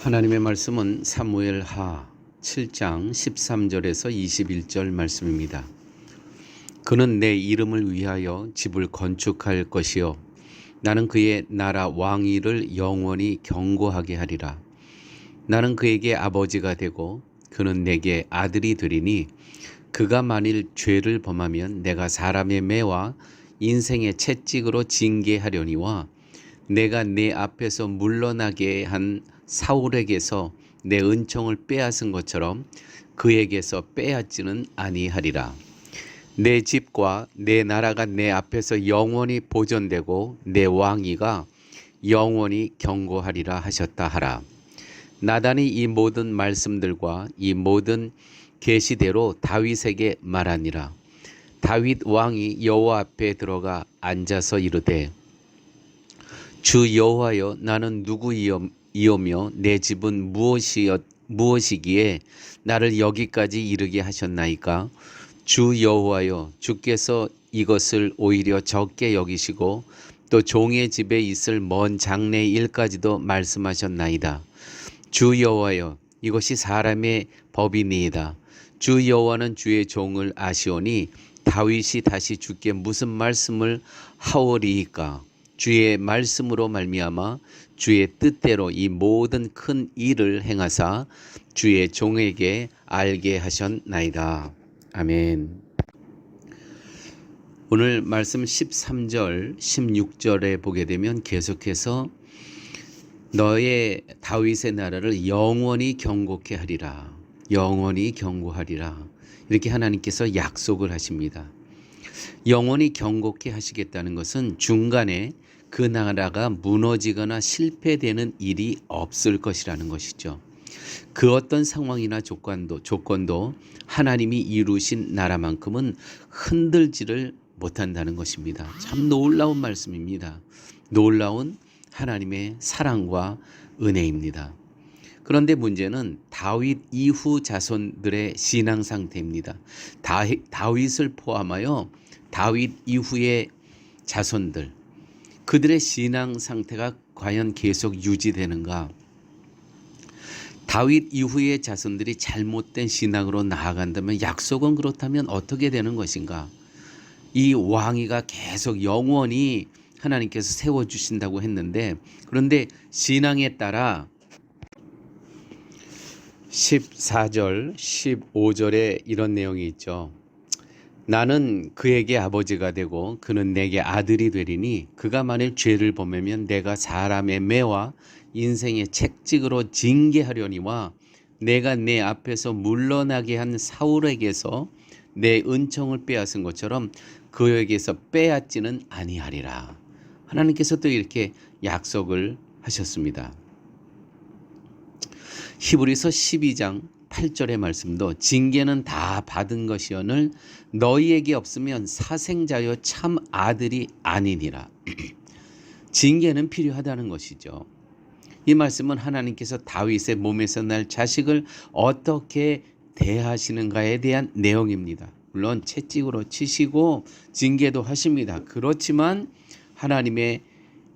하나님의 말씀은 사무엘하 7장 13절에서 21절 말씀입니다. 그는 내 이름을 위하여 집을 건축할 것이요 나는 그의 나라 왕위를 영원히 경고하게 하리라. 나는 그에게 아버지가 되고 그는 내게 아들이 되리니 그가 만일 죄를 범하면 내가 사람의 매와 인생의 채찍으로 징계하려니와 내가 내 앞에서 물러나게 한 사울에게서 내 은총을 빼앗은 것처럼 그에게서 빼앗지는 아니하리라. 내 집과 내 나라가 내 앞에서 영원히 보존되고 내 왕위가 영원히 경고하리라 하셨다 하라. 나단이 이 모든 말씀들과 이 모든 계시대로 다윗에게 말하니라. 다윗 왕이 여호와 앞에 들어가 앉아서 이르되 주 여호와여 나는 누구이오며 내 집은 무엇이기에 나를 여기까지 이르게 하셨나이까. 주 여호와여 주께서 이것을 오히려 적게 여기시고 또 종의 집에 있을 먼 장래 일까지도 말씀하셨나이다. 주 여호와여 이것이 사람의 법이니이다. 주 여호와는 주의 종을 아시오니 다윗이 다시 주께 무슨 말씀을 하오리이까. 주의 말씀으로 말미암아 주의 뜻대로 이 모든 큰 일을 행하사 주의 종에게 알게 하셨나이다. 아멘. 오늘 말씀 13절 16절에 보게 되면 계속해서 너의 다윗의 나라를 영원히 경고케 하리라. 영원히 경고하리라. 이렇게 하나님께서 약속을 하십니다. 영원히 경고케 하시겠다는 것은 중간에 그 나라가 무너지거나 실패되는 일이 없을 것이라는 것이죠. 그 어떤 상황이나 조건도 하나님이 이루신 나라만큼은 흔들지를 못한다는 것입니다. 참 놀라운 말씀입니다. 놀라운 하나님의 사랑과 은혜입니다. 그런데 문제는 다윗 이후 자손들의 신앙 상태입니다. 다윗을 포함하여 다윗 이후의 자손들, 그들의 신앙 상태가 과연 계속 유지되는가? 다윗 이후의 자손들이 잘못된 신앙으로 나아간다면 약속은 그렇다면 어떻게 되는 것인가? 이 왕위가 계속 영원히 하나님께서 세워주신다고 했는데, 그런데 신앙에 따라 14절, 15절에 이런 내용이 있죠. 나는 그에게 아버지가 되고 그는 내게 아들이 되리니 그가 만일 죄를 범하면 내가 사람의 매와 인생의 채찍으로 징계하려니와 내가 내 앞에서 물러나게 한 사울에게서 내 은총을 빼앗은 것처럼 그에게서 빼앗지는 아니하리라. 하나님께서 또 이렇게 약속을 하셨습니다. 히브리서 12장 8절의 말씀도 징계는 다 받은 것이오늘 너희에게 없으면 사생자여 참 아들이 아니니라. 징계는 필요하다는 것이죠. 이 말씀은 하나님께서 다윗의 몸에서 날 자식을 어떻게 대하시는가에 대한 내용입니다. 물론 채찍으로 치시고 징계도 하십니다. 그렇지만 하나님의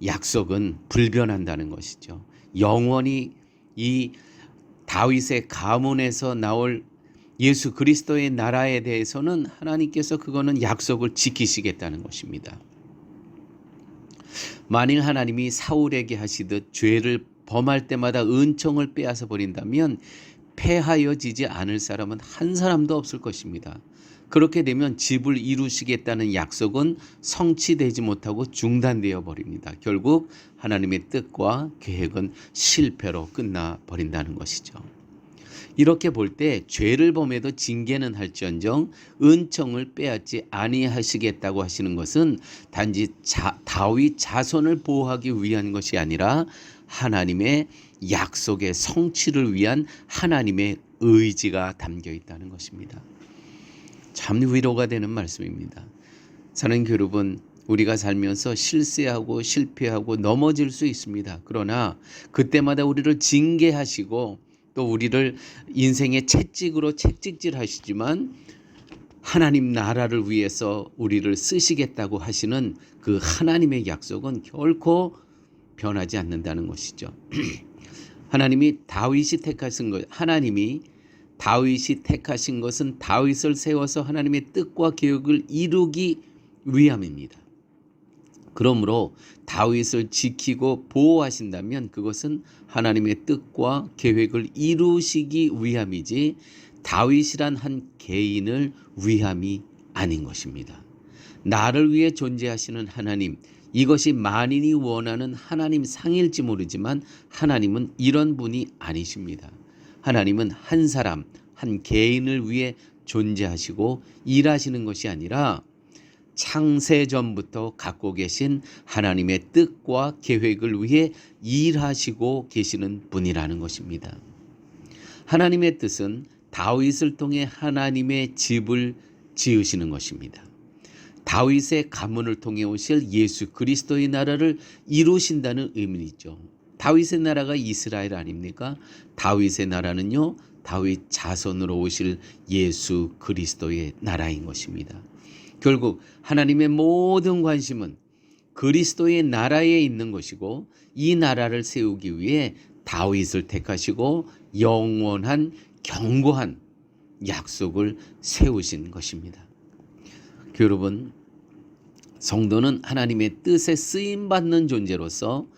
약속은 불변한다는 것이죠. 영원히 이 다윗의 가문에서 나올 예수 그리스도의 나라에 대해서는 하나님께서 그거는 약속을 지키시겠다는 것입니다. 만일 하나님이 사울에게 하시듯 죄를 범할 때마다 은총을 빼앗아 버린다면 패하여지지 않을 사람은 한 사람도 없을 것입니다. 그렇게 되면 집을 이루시겠다는 약속은 성취되지 못하고 중단되어 버립니다. 결국 하나님의 뜻과 계획은 실패로 끝나 버린다는 것이죠. 이렇게 볼 때 죄를 범해도 징계는 할지언정 은총을 빼앗지 아니하시겠다고 하시는 것은 단지 다윗 자손을 보호하기 위한 것이 아니라 하나님의 약속의 성취를 위한 하나님의 의지가 담겨 있다는 것입니다. 참 위로가 되는 말씀입니다. 사랑하는 여러분, 우리가 살면서 실수하고 실패하고 넘어질 수 있습니다. 그러나 그때마다 우리를 징계하시고 또 우리를 인생의 채찍으로 채찍질 하시지만 하나님 나라를 위해서 우리를 쓰시겠다고 하시는 그 하나님의 약속은 결코 변하지 않는다는 것이죠. 하나님이 다윗이 택하신 것은 다윗을 세워서 하나님의 뜻과 계획을 이루기 위함입니다. 그러므로 다윗을 지키고 보호하신다면 그것은 하나님의 뜻과 계획을 이루시기 위함이지 다윗이란 한 개인을 위함이 아닌 것입니다. 나를 위해 존재하시는 하나님, 이것이 만인이 원하는 하나님 상일지 모르지만 하나님은 이런 분이 아니십니다. 하나님은 한 사람, 한 개인을 위해 존재하시고 일하시는 것이 아니라 창세전부터 갖고 계신 하나님의 뜻과 계획을 위해 일하시고 계시는 분이라는 것입니다. 하나님의 뜻은 다윗을 통해 하나님의 집을 지으시는 것입니다. 다윗의 가문을 통해 오실 예수 그리스도의 나라를 이루신다는 의미이죠. 다윗의 나라가 이스라엘 아닙니까? 다윗의 나라는요, 다윗 자손으로 오실 예수 그리스도의 나라인 것입니다. 결국 하나님의 모든 관심은 그리스도의 나라에 있는 것이고 이 나라를 세우기 위해 다윗을 택하시고 영원한 견고한 약속을 세우신 것입니다. 여러분, 성도는 하나님의 뜻에 쓰임받는 존재로서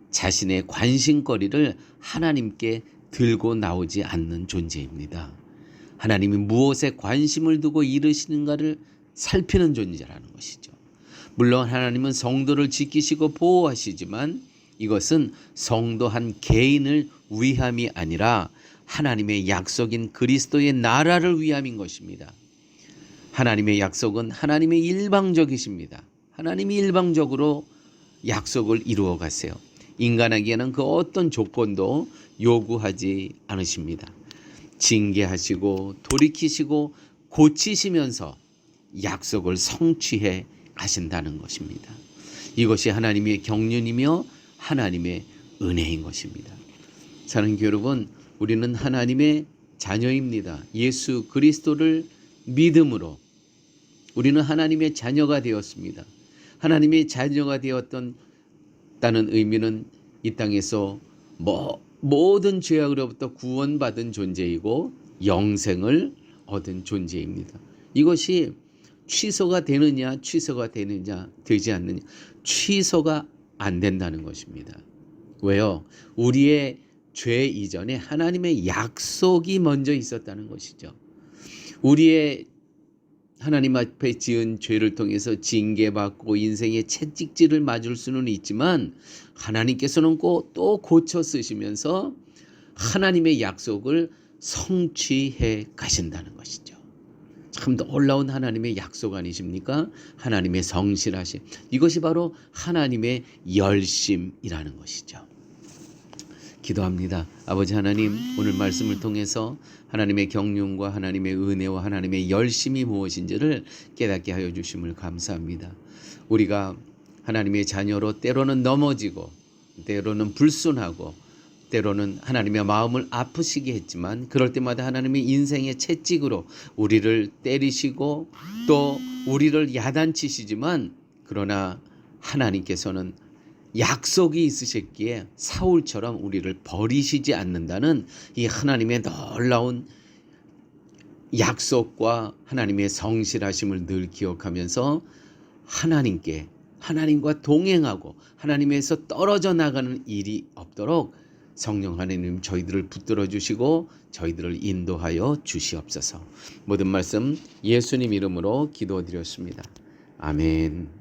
자신의 관심거리를 하나님께 들고 나오지 않는 존재입니다. 하나님이 무엇에 관심을 두고 이르시는가를 살피는 존재라는 것이죠. 물론 하나님은 성도를 지키시고 보호하시지만 이것은 성도 한 개인을 위함이 아니라 하나님의 약속인 그리스도의 나라를 위함인 것입니다. 하나님의 약속은 하나님의 일방적이십니다. 하나님이 일방적으로 약속을 이루어 가세요. 인간에게는 그 어떤 조건도 요구하지 않으십니다. 징계하시고 돌이키시고 고치시면서 약속을 성취해 가신다는 것입니다. 이것이 하나님의 경륜이며 하나님의 은혜인 것입니다. 사랑하는 여러분, 우리는 하나님의 자녀입니다. 예수 그리스도를 믿음으로 우리는 하나님의 자녀가 되었습니다. 하나님의 자녀가 되었다는 의미는 이 땅에서 모든 죄악으로부터 구원받은 존재이고 영생을 얻은 존재입니다. 이것이 취소가 되느냐 되지 않느냐, 취소가 안 된다는 것입니다. 왜요? 우리의 죄 이전에 하나님의 약속이 먼저 있었다는 것이죠. 우리의 하나님 앞에 지은 죄를 통해서 징계받고 인생의 채찍질을 맞을 수는 있지만 하나님께서는 또 고쳐 쓰시면서 하나님의 약속을 성취해 가신다는 것이죠. 참 놀라운 하나님의 약속 아니십니까? 하나님의 성실하심. 이것이 바로 하나님의 열심이라는 것이죠. 기도합니다. 아버지 하나님, 오늘 말씀을 통해서 하나님의 경륜과 하나님의 은혜와 하나님의 열심이 무엇인지를 깨닫게 하여 주심을 감사합니다. 우리가 하나님의 자녀로 때로는 넘어지고 때로는 불순하고 때로는 하나님의 마음을 아프시게 했지만 그럴 때마다 하나님의 인생의 채찍으로 우리를 때리시고 또 우리를 야단치시지만 그러나 하나님께서는 약속이 있으셨기에 사울처럼 우리를 버리시지 않는다는 이 하나님의 놀라운 약속과 하나님의 성실하심을 늘 기억하면서 하나님과 동행하고 하나님에서 떨어져 나가는 일이 없도록 성령 하나님 저희들을 붙들어 주시고 저희들을 인도하여 주시옵소서. 모든 말씀 예수님 이름으로 기도드렸습니다. 아멘.